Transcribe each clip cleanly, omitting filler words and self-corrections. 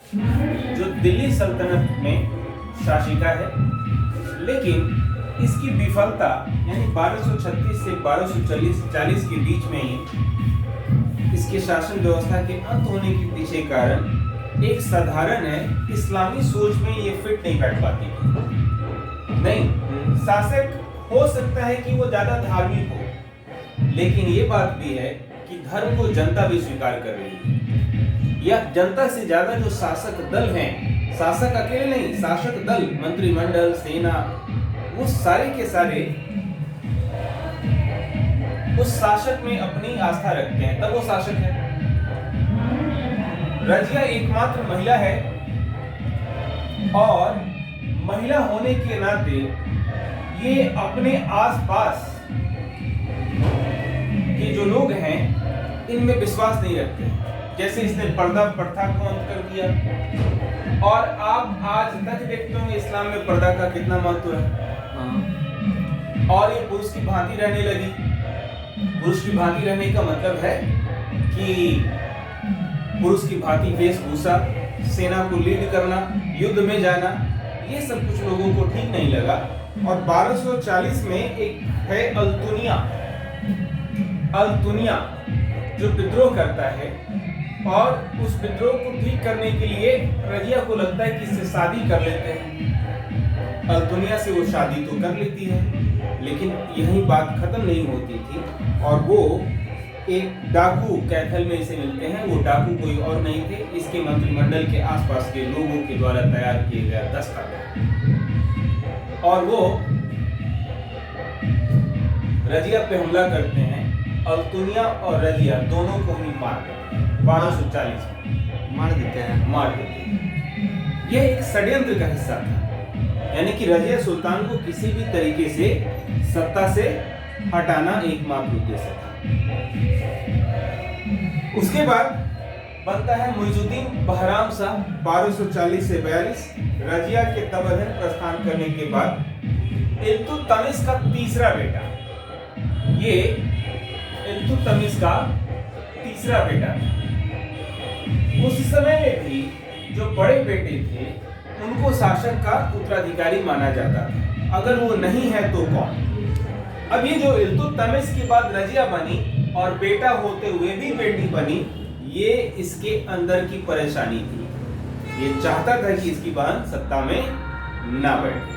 जो दिल्ली सल्तनत में शासिका है, लेकिन इसकी विफलता यानी 1236 से 1240 के बीच में ही इसके शासन व्यवस्था के अंत होने के पीछे कारण एक साधारण है इस्लामी सोच में ये फिट नहीं बैठ पाती। नहीं, शासक हो सकता है कि वो ज्यादा धार्मिक हो, लेकिन ये बात भी है कि धर्म को जनता भी स्वीकार कर रही है। या जनता से ज्यादा जो शासक दल हैं, शासक अकेले नहीं, शासक दल, मंत्रिमंडल, सेना, वो सारे के सारे उस शासक में अपनी आस्था रखते हैं, तब वो शासक है। रजिया एकमात्र महिला है और महिला होने के नाते ये अपने आसपास के जो लोग हैं इनमें विश्वास नहीं रखते। जैसे इसने पर्दा प्रथा को अंत कर दिया, और आप आज तक देखते होंगे इस्लाम में पर्दा का कितना महत्व है। और ये पुरुष की भांति रहने लगी। पुरुष की भांति रहने का मतलब है कि पुरुष की भांति वेशभूषा, सेना को लीड करना, युद्ध में जाना, ये सब कुछ लोगों को ठीक नहीं लगा। और 1240 में एक है अल्तुनिया जो विद्रोह करता है, और उस विद्रोह को ठीक करने के लिए रजिया को लगता है कि इससे शादी कर लेते हैं। अल्तुनिया से वो शादी तो कर लेती है, लेकिन यही बात खत्म नहीं होती थी। और वो एक डाकू कैथल में इसे मिलते हैं। वो डाकू कोई और नहीं थे, इसके मंत्रिमंडल के आसपास के लोगों के द्वारा तैयार किए गए दस्तावेज। और वो रजिया पे हमला करते हैं। अल्तुनिया और रजिया दोनों को ही मार देते हैं। 1240 में मार देते हैं। यह एक षड्यंत्र का हिस्सा था, यानी कि रजिया सुल्तान को किसी भी तरीके से सत्ता से हटाना एकमात्र उद्देश्य था। उसके बाद बनता है मुइजुद्दीन बहराम शाह 1240 से 42। रजिया के तबदन प्रस्थान करने के बाद इल्तुतमिश का तीसरा बेटा, ये इल्तुतमिश का तीसरा बेटा था। उस समय में भी जो बड़े बेटे थे उनको शासक का उत्तराधिकारी माना जाता था। अगर वो नहीं है तो कौन? अब ये जो इल्तुतमिश के बाद रजिया बनी और बेटा होते हुए भी बेटी बनी, ये इसके अंदर की परेशानी थी। ये चाहता था कि इसकी बहन सत्ता में ना बैठे।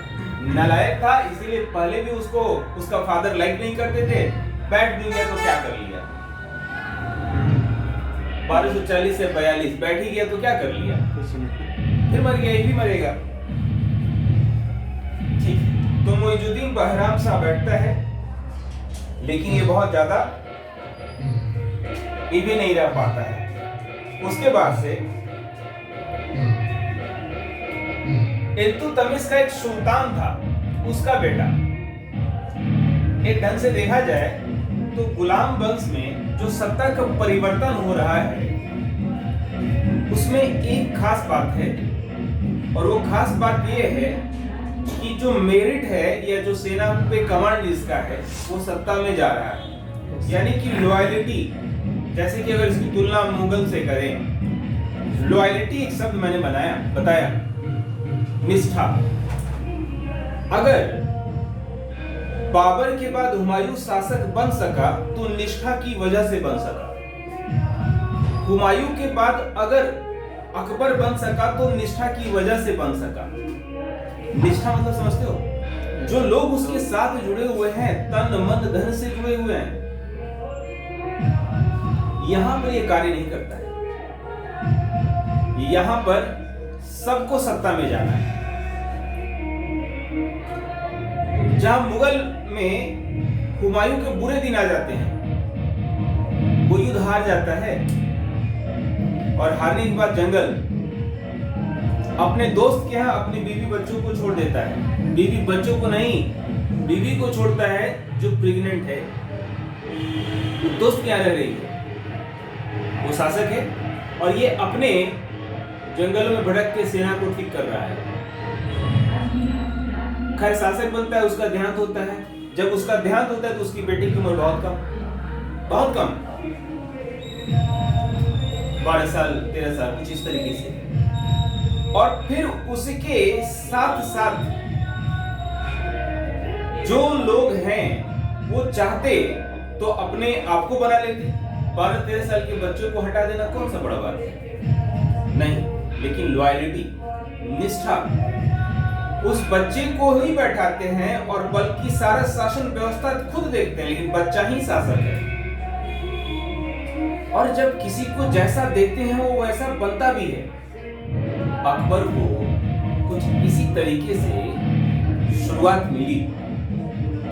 नालायक था, इसीलिए पहले भी उसको उसका फादर लाइक नहीं करते थे। बैठ भी गया तो क्या कर लिया? 1240 से 42 बैठ ही गया तो क्या कर लिया? फिर मर गया, ये भी मरेगा। ठीक, तो मुइजुद्दीन बहराम शाह बैठता है, लेकिन ये बहुत ज्यादा ये भी नहीं रह पाता है। उसके बाद से इल्तुतमिश का एक सुल्तान था, उसका बेटा। एक ढंग से देखा जाए तो गुलाम वंश में जो सत्ता का परिवर्तन हो रहा है उसमें एक खास बात है, और वो खास बात ये है कि जो मेरिट है या जो सेना पे कमांड जिसका है वो सत्ता में जा रहा है। यानी कि लॉयल्टी, जैसे कि अगर इसकी तुलना मुगल से करें, लॉयल्टी एक शब्द मैंने बताया, निष्ठा। अगर बाबर के बाद हुमायूं शासक बन सका तो निष्ठा की वजह से बन सका। हुमायूं के बाद अगर अकबर बन सका तो निष्ठा की वजह से बन सका। निष्ठा मतलब समझते हो? जो लोग उसके साथ जुड़े हुए हैं, तन मन धन से जुड़े हुए हैं, यहां पर ये कार्य नहीं करता है। यहां पर सबको सत्ता में जाना है। जहां मुगल में हुमायूं के बुरे दिन आ जाते हैं, वो युद्ध हार जाता है और हारने के बाद जंगल अपने दोस्त के यहाँ अपनी बीवी बच्चों को छोड़ देता है। बीवी बच्चों को नहीं, बीवी को छोड़ता है जो प्रेग्नेंट है। वो दोस्त क्या रह रही है, वो शासक है, और ये अपने जंगलों में भटक के सेना को ठीक कर रहा है। खैर, शासक बनता है, उसका देहांत होता है। जब उसका देहांत होता है तो उसकी बेटी की उम्र बहुत कम 12 साल 13 साल कुछ इस तरीके से। और फिर उसके साथ साथ जो लोग हैं वो चाहते तो अपने आप को बना लेते। 12-13 साल के बच्चों को हटा देना कौन सा बड़ा बात है? नहीं, लेकिन लॉयलिटी, निष्ठा, उस बच्चे को ही बैठाते हैं और बल्कि सारा शासन व्यवस्था खुद देखते हैं, लेकिन बच्चा ही शासक है। और जब किसी को जैसा देते हैं वो वैसा बनता भी है। अकबर को कुछ इसी तरीके से शुरुआत मिली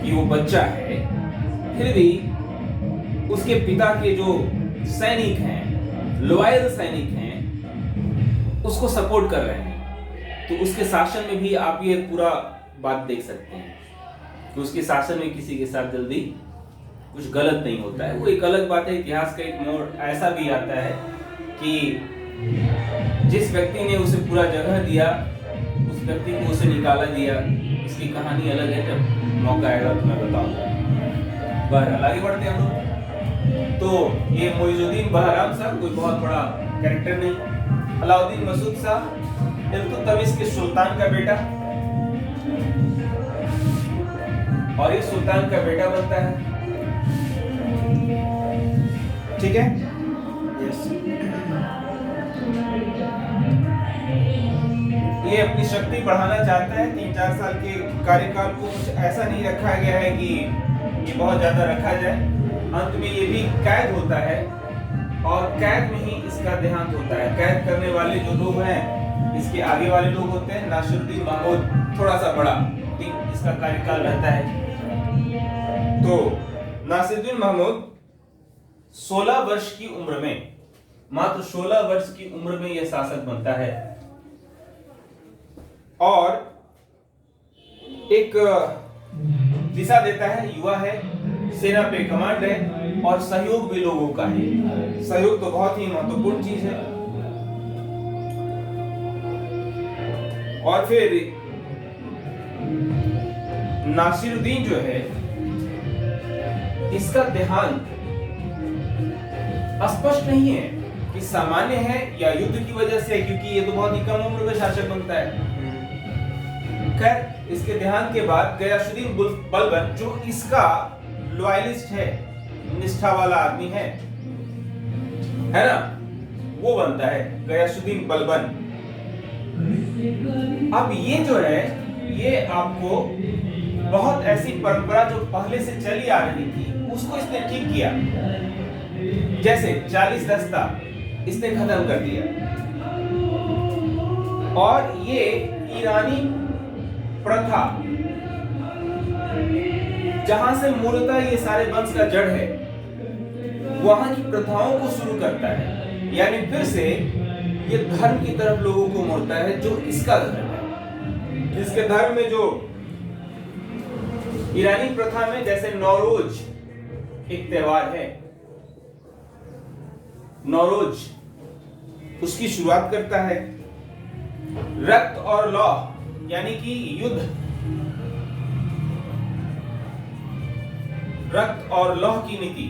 कि वो बच्चा है, फिर भी उसके पिता के जो सैनिक हैं, लॉयल सैनिक हैं, उसको सपोर्ट कर रहे हैं। तो उसके शासन में भी आप ये पूरा बात देख सकते हैं कि उसके शासन में किसी के साथ जल्दी कुछ गलत नहीं होता है। वो एक अलग बात है। इतिहास का एक मोड़ ऐसा भी आता है कि जिस व्यक्ति ने उसे पूरा जगह दिया, उस व्यक्ति को उसे निकाला दिया। इसकी कहानी अलग है, जब मौका आएगा तो मैं बताऊंगा। बहरहाल आगे बढ़ते हैं हम लोग। तो ये मोइजुद्दीन बहराम साहब कोई बहुत बड़ा कैरेक्टर नहीं। अलाउद्दीन मसूद शाह इल्तुतमिश के सुल्तान का बेटा, और ये सुल्तान का बेटा बनता है। ठीक है, यस। ये अपनी शक्ति बढ़ाना चाहता है। 3-4 साल के कार्यकाल को कुछ ऐसा नहीं रखा गया है कि ये बहुत ज्यादा रखा जाए। अंत में ये भी कैद होता है और कैद में ही इसका देहांत होता है। कैद करने वाले जो लोग हैं, इसके आगे वाले लोग होते हैं नासिरुद्दीन महमूद, थोड़ा सा बड़ा इसका कार्यकाल रहता है। तो नासिरुद्दीन महमूद 16 वर्ष की उम्र में, मात्र 16 वर्ष की उम्र में यह शासक बनता है और एक दिशा देता है। युवा है, सेना पे कमांड है और सहयोग भी लोगों का है। सहयोग तो बहुत ही महत्वपूर्ण चीज है। और फिर नासिरुद्दीन जो है, इसका देहांत स्पष्ट नहीं है कि सामान्य है या युद्ध की वजह से, क्योंकि ये तो बहुत ही कम उम्र में शासक बनता है। खैर, इसके देहांत के बाद गयासुद्दीन बलबन, जो इसका लॉयलिस्ट है, निष्ठा वाला आदमी है ना, वो बनता है गयासुद्दीन बलबन। अब ये जो है, ये आपको बहुत ऐसी परंपरा जो पहले से चली आ रही थी उसको इसने ठीक किया। जैसे 40 दस्ता इसने खत्म कर दिया और ये ईरानी प्रथा, जहां से मूलतः ये सारे वंश का जड़ है, वहां की प्रथाओं को शुरू करता है। यानी फिर से ये धर्म की तरफ लोगों को मोड़ता है, जो इसका धर्म है। इसके धर्म में जो ईरानी प्रथा में, जैसे नौरोज एक त्योहार है, नौरोज उसकी शुरुआत करता है। रक्त और लौह यानी कि युद्ध, रक्त और लौह की नीति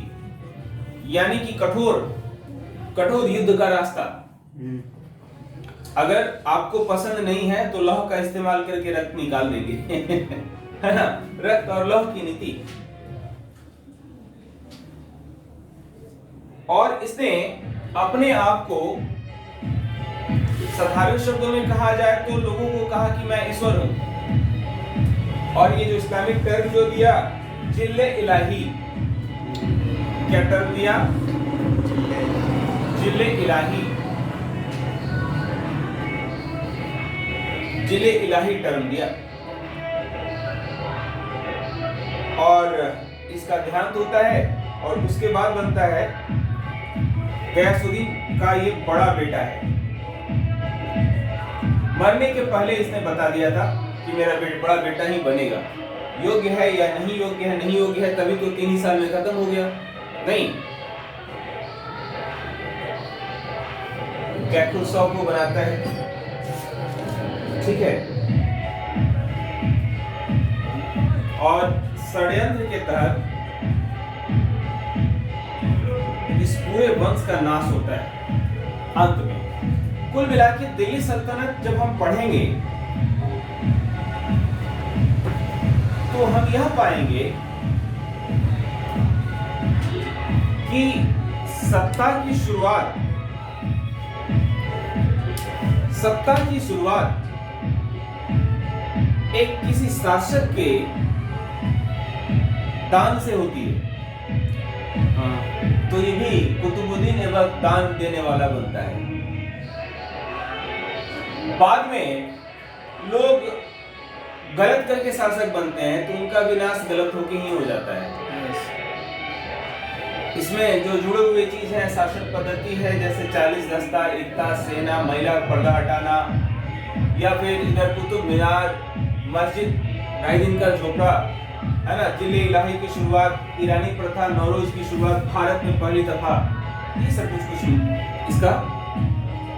यानी कि कठोर युद्ध का रास्ता। अगर आपको पसंद नहीं है तो लौह का इस्तेमाल करके रक्त निकाल देंगे है ना, रक्त और लौह की नीति। और इसने अपने आप को साधारण शब्दों में कहा जाए तो लोगों को कहा कि मैं ईश्वर हूं। और ये जो इस्लामिक टर्म जो दिया, जिल्ले इलाही, क्या टर्म दिया? जिल्ले इलाही, जिले इलाही टर्म दिया। और इसका देहांत होता है और उसके बाद बनता है गयासुद्दीन का ये बड़ा बेटा है। मरने के पहले इसने बता दिया था कि मेरा बड़ा बेटा ही बनेगा। योग्य है या नहीं योग्य है, नहीं योग्य है तभी तो 3 ही साल में खत्म हो गया। नहीं, कैकुसौ को बनाता है, ठीक है, और षड्यंत्र के तहत इस पूरे वंश का नाश होता है अंत में। कुल मिला के दिल्ली सल्तनत जब हम पढ़ेंगे तो हम यह पाएंगे कि सत्ता की शुरुआत एक किसी शासक के दान से होती है। तो ये भी कुतुबुद्दीन ऐबक दान देने वाला बनता है। बाद में लोग गलत करके शासक बनते हैं तो उनका विनाश गलत होके ही हो जाता है। इसमें जो जुड़े हुए चीज है शासन पद्धति है, जैसे 40 दस्ता, एकता, सेना, महिला पर्दा हटाना, या फिर इधर कुतुब मीनार, मस्जिद, ढाई दिन का झोपड़ा, है ना, जिले इलाही की शुरुआत, ईरानी प्रथा, नौरोज की शुरुआत भारत में पहली दफा, ये सब कुछ इसका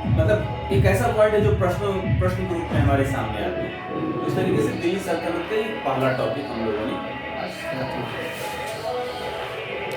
मतलब एक ऐसा पॉइंट है जो प्रश्न के रूप में हमारे सामने आते हैं। इस तरीके से दिल्ली सल्तनत का पहला टॉपिक हम लोगों ने